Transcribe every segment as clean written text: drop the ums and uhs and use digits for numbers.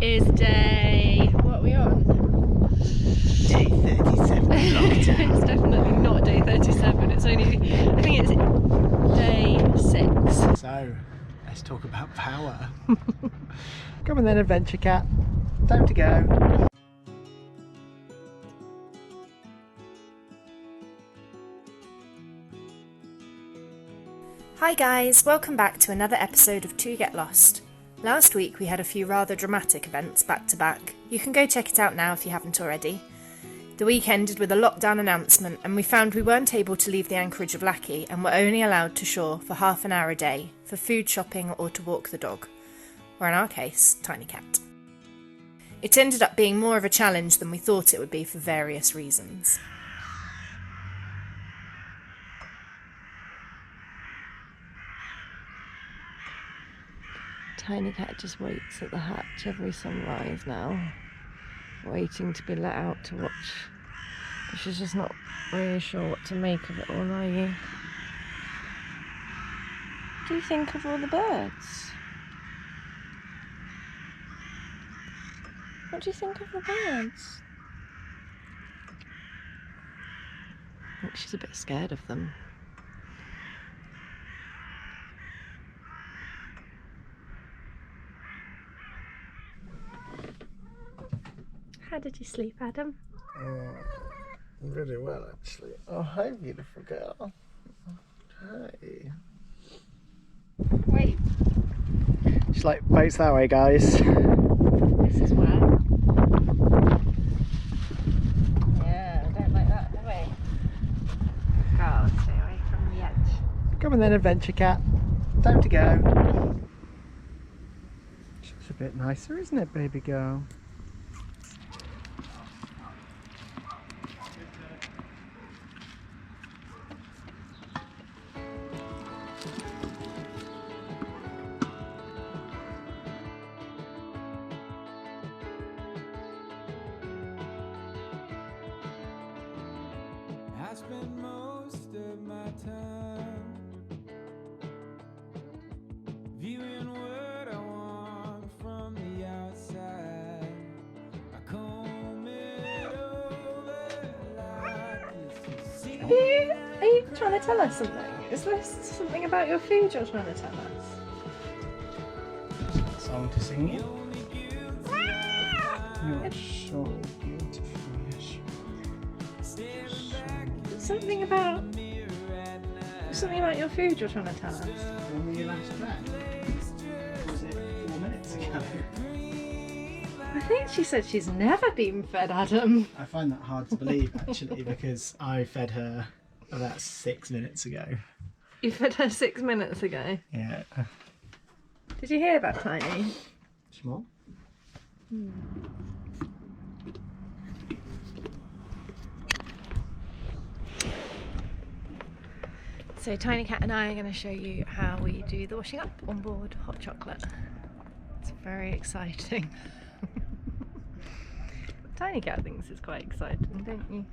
It is day... what are we on? Day 37 lockdown. It's definitely not day 37, it's only... I think it's day 6. So, let's talk about power. Come on then, Adventure Cat. Time to go. Hi guys, welcome back to another episode of To Get Lost. Last week we had a few rather dramatic events back to back. You can go check it out now if you haven't already. The week ended with a lockdown announcement and we found we weren't able to leave the anchorage of Lackey and were only allowed to shore for half an hour a day for food shopping or to walk the dog. Or in our case, Tiny Cat. It ended up being more of a challenge than we thought it would be for various reasons. Tiny Cat just waits at the hatch every sunrise now, waiting to be let out to watch. But she's just not really sure what to make of it all, are you? What do you think of all the birds? What do you think of the birds? I think she's a bit scared of them. How did you sleep, Adam? Really well, actually. Oh, hi, beautiful girl. Hi. Wait. She's like, boats that way, guys. This is where. Yeah, I don't like that, do we? Girl, stay away from the edge. Come on then, Adventure Cat. Time to go. It's a bit nicer, isn't it, baby girl? I spend most of my time viewing what I want from the outside. I comb it over like this. Are you trying to tell us something? Is there something about your food you're trying to tell us? Song to sing you. You're so beautiful, yes. Something about your food you're trying to tell us. When were you last fed? Was it 4 minutes ago? I think she said she's never been fed, Adam. I find that hard to believe, actually, because I fed her about 6 minutes ago. You fed her 6 minutes ago. Yeah. Did you hear that, Tiny? Small? So Tiny Cat and I are going to show you how we do the washing up on board Hot Chocolate. It's very exciting. Tiny Cat thinks it's quite exciting, don't you?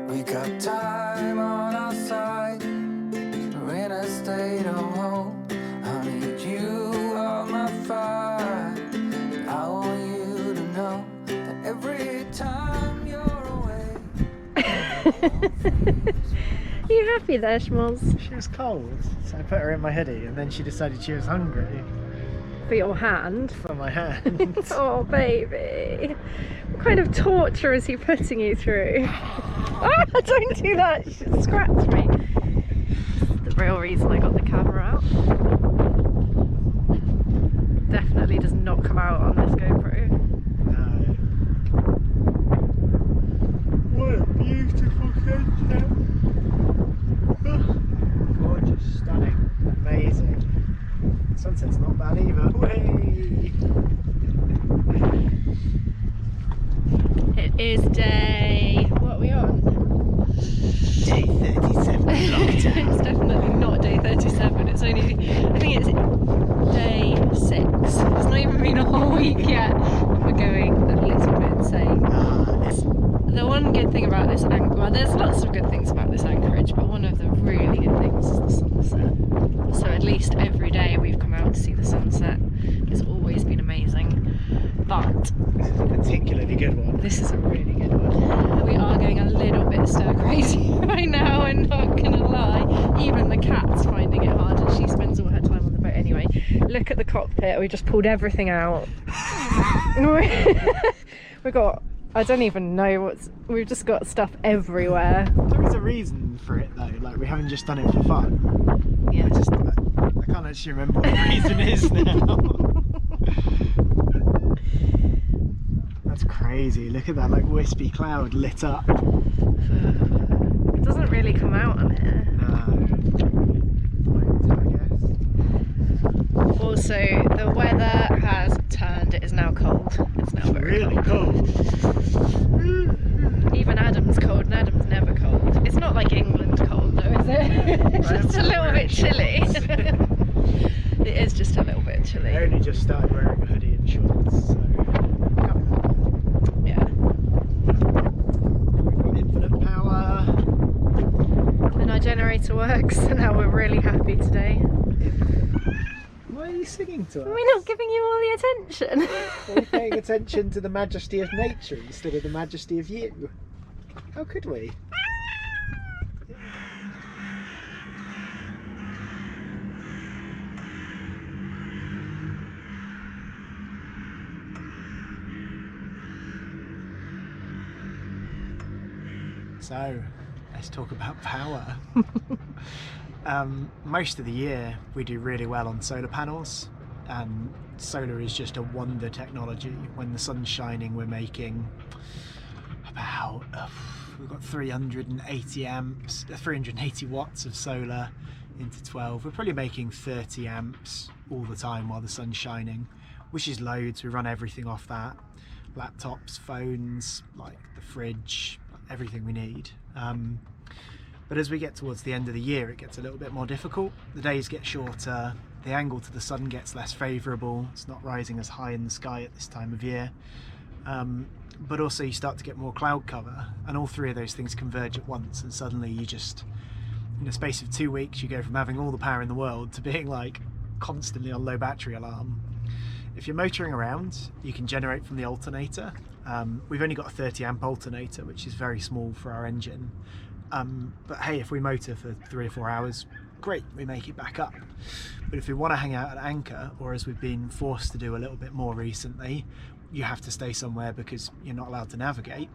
We got time on our side. We're in a state of hope. I need you on my fire. I want you to know that every time you're away. Are you happy there, Schmoz? She was cold, so I put her in my hoodie, and then she decided she was hungry For your hand? for my hand. Oh, baby. What kind of torture is he putting you through? Ah, don't do that. You should scratch me. This is the real reason I got the camera out. Definitely does not come out on this GoPro. No. What a beautiful sunset. Gorgeous, stunning, amazing. Sunset's not bad either. Whee! It is day... what are we on? Day 37 lockdown. It's definitely not day 37, it's only... I think it's day 6. It's not even been a whole week yet and we're going a little bit insane. It's The one one good thing about this anchorage, well, there's lots of good things about this anchorage, but one of the really good things is the sunset. So at least every day we've come out to see the sunset. It's always been amazing. But this is a particularly good one. This is a really good one. We are going a little bit stir crazy right now, I'm not gonna lie. Even the cat's finding it hard, and she spends all her time on the boat anyway. Look at the cockpit, we just pulled everything out. We got, I don't even know we've just got stuff everywhere. There is a reason for it though, like we haven't just done it for fun. Yeah. I can't actually remember what the reason is now. That's crazy, look at that like wispy cloud lit up. It doesn't really come out on here. No. I guess. Also, the weather has turned, it is now cold. It's now very Really cold. Even Adam's cold, and Adam's never cold. It's not like England cold though, is it? It's just a little bit chilly. It is just a little bit chilly. I only just started wearing a hoodie and shorts, so Yeah. we've got infinite power. And our generator works, so now we're really happy today. Why are you singing to us? We're not giving you all the attention. We're paying attention to the majesty of nature instead of the majesty of you. How could we? So, let's talk about power. Most of the year we do really well on solar panels, and solar is just a wonder technology. When the sun's shining, we're making about we've got 380 amps, 380 watts of solar into 12. We're probably making 30 amps all the time while the sun's shining, which is loads. We run everything off that: laptops, phones, like the fridge, everything we need. But as we get towards the end of the year, it gets a little bit more difficult. The days get shorter, the angle to the sun gets less favourable, it's not rising as high in the sky at this time of year. But also you start to get more cloud cover, and all three of those things converge at once, and suddenly you just, in the space of 2 weeks, you go from having all the power in the world to being like constantly on low battery alarm. If you're motoring around, you can generate from the alternator. We've only got a 30 amp alternator, which is very small for our engine. But hey, if we motor for 3 or 4 hours, great, we make it back up. But if we want to hang out at anchor, or as we've been forced to do a little bit more recently, you have to stay somewhere because you're not allowed to navigate.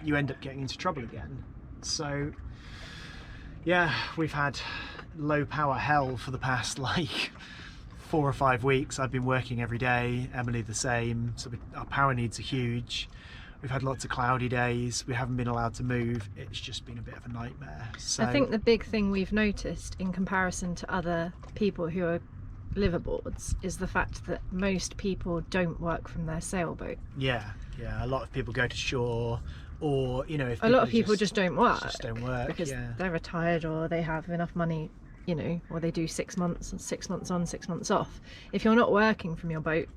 You end up getting into trouble again. So yeah, we've had low power hell for the past like 4 or 5 weeks. I've been working every day, Emily the same, so our power needs are huge. We've had lots of cloudy days, we haven't been allowed to move, it's just been a bit of a nightmare. So I think the big thing we've noticed in comparison to other people who are liveaboards is the fact that most people don't work from their sailboat. yeah, a lot of people go to shore, or you know, if A lot of people just don't work because yeah. they're retired, or they have enough money, you know, or they do 6 months and 6 months on, 6 months off. If you're not working from your boat,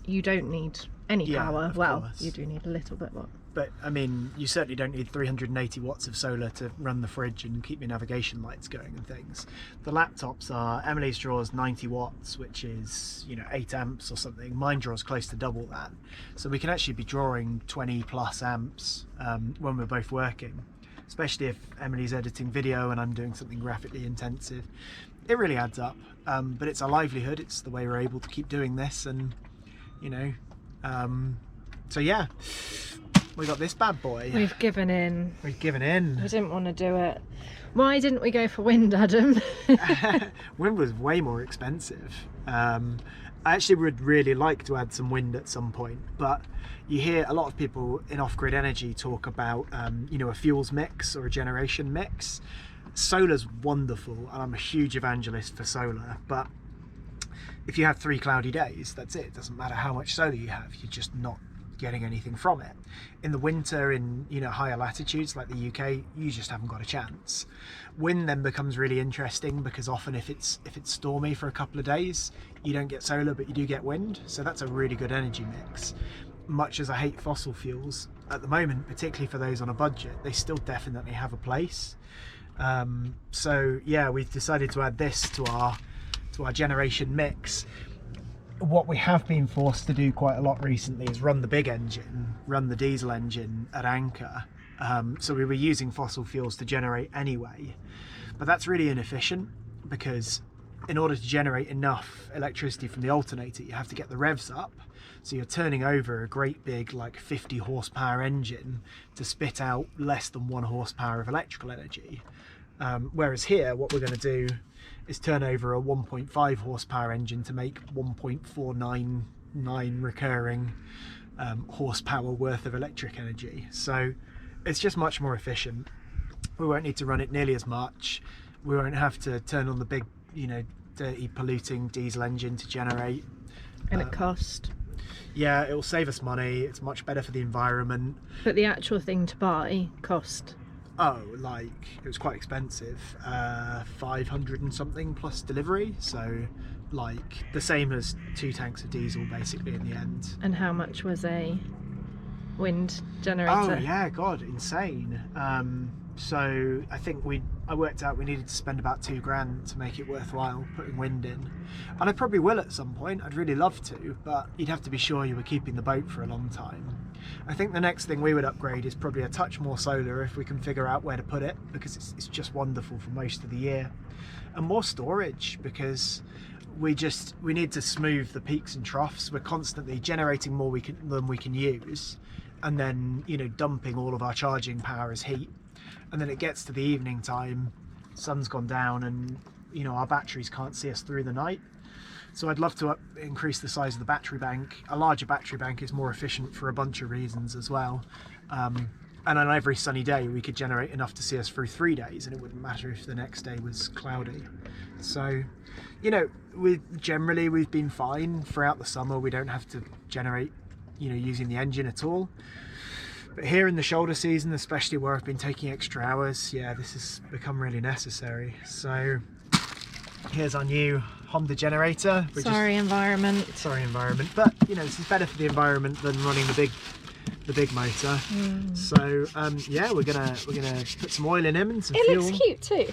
you don't need any Yeah, power. of Well, course. you do need a little bit, But I mean, you certainly don't need 380 watts of solar to run the fridge and keep your navigation lights going and things. The laptops are, Emily's draws 90 watts, which is, you know, 8 amps or something. Mine draws close to double that. So we can actually be drawing 20 plus amps when we're both working, especially if Emily's editing video and I'm doing something graphically intensive. It really adds up, but it's a livelihood. It's the way we're able to keep doing this, and you know, so yeah, we got this bad boy. We've given in. We've given in. We didn't want to do it. Why didn't we go for wind, Adam? Wind was way more expensive. I actually would really like to add some wind at some point, but you hear a lot of people in off-grid energy talk about you know, a fuels mix or a generation mix. Solar's wonderful, and I'm a huge evangelist for solar, but if you have 3 cloudy days, that's it. It doesn't matter how much solar you have, you're just not getting anything from it. In the winter, in, you know, higher latitudes like the UK, you just haven't got a chance. Wind then becomes really interesting, because often if it's stormy for a couple of days, you don't get solar but you do get wind, so that's a really good energy mix. Much as I hate fossil fuels, at the moment, particularly for those on a budget, they still definitely have a place. So yeah, we've decided to add this to our generation mix. What we have been forced to do quite a lot recently is run the big engine, run the diesel engine at anchor. So we were using fossil fuels to generate anyway, but that's really inefficient, because in order to generate enough electricity from the alternator, you have to get the revs up. So you're turning over a great big, like 50 horsepower engine to spit out less than 1 horsepower of electrical energy. Whereas here, what we're going to do is turn over a 1.5 horsepower engine to make 1.499 recurring horsepower worth of electric energy. So it's just much more efficient. We won't need to run it nearly as much. We won't have to turn on the big, dirty, polluting diesel engine to generate. And it cost. Yeah, it will save us money. It's much better for the environment. But the actual thing to buy cost. Oh, like, it was quite expensive. 500 and something plus delivery. So, like, the same as 2 tanks of diesel, basically, in the end. And how much was a wind generator? Oh, yeah, God, insane. So I think I worked out we needed to spend about £2,000 to make it worthwhile putting wind in, and I probably will at some point. I'd really love to, but you'd have to be sure you were keeping the boat for a long time. I think the next thing we would upgrade is probably a touch more solar, if we can figure out where to put it, because it's just wonderful for most of the year, and more storage, because we need to smooth the peaks and troughs. We're constantly generating more than we can use, and then dumping all of our charging power as heat. And then it gets to the evening time, sun's gone down, and our batteries can't see us through the night. So I'd love to increase the size of the battery bank. A larger battery bank is more efficient for a bunch of reasons as well. And on every sunny day we could generate enough to see us through 3 days, and it wouldn't matter if the next day was cloudy. So we've been fine throughout the summer. We don't have to generate using the engine at all. But here in the shoulder season, especially where I've been taking extra hours, yeah, this has become really necessary. So here's our new Honda generator. Sorry, environment. But this is better for the environment than running the big motor. So yeah, we're gonna put some oil in him and some fuel. It looks cute too.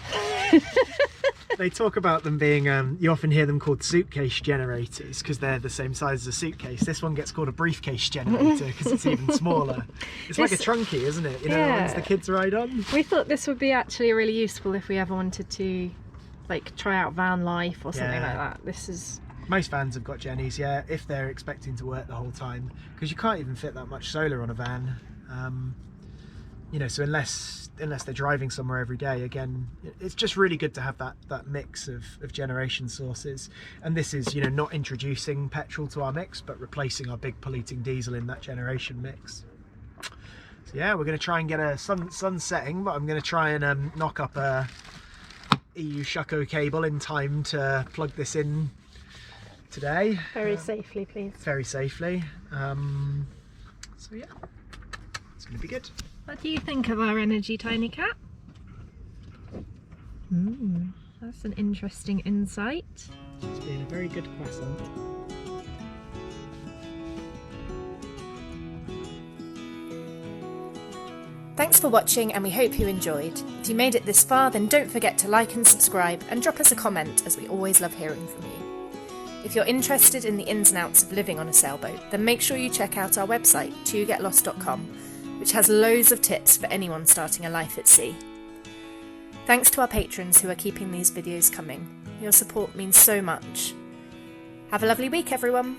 They talk about them being, you often hear them called suitcase generators because they're the same size as a suitcase. This one gets called a briefcase generator because it's even smaller. It's like a trunky, isn't it? The ones the kids ride on. We thought this would be actually really useful if we ever wanted to try out van life or something like that. Most vans have got Jennies, yeah, if they're expecting to work the whole time, because you can't even fit that much solar on a van. So unless they're driving somewhere every day, again, it's just really good to have that mix of generation sources. And this is not introducing petrol to our mix, but replacing our big polluting diesel in that generation mix. So yeah, we're going to try and get a sun setting, but I'm going to try and knock up a EU Shucko cable in time to plug this in today. Very safely, please. Very safely. So yeah, it's going to be good. What do you think of our energy tiny cat? That's an interesting insight. It's been a very good croissant. Thanks for watching, and we hope you enjoyed. If you made it this far, then don't forget to like and subscribe and drop us a comment, as we always love hearing from you. If you're interested in the ins and outs of living on a sailboat, then make sure you check out our website, togetlost.com, which has loads of tips for anyone starting a life at sea. Thanks to our patrons who are keeping these videos coming. Your support means so much. Have a lovely week, everyone.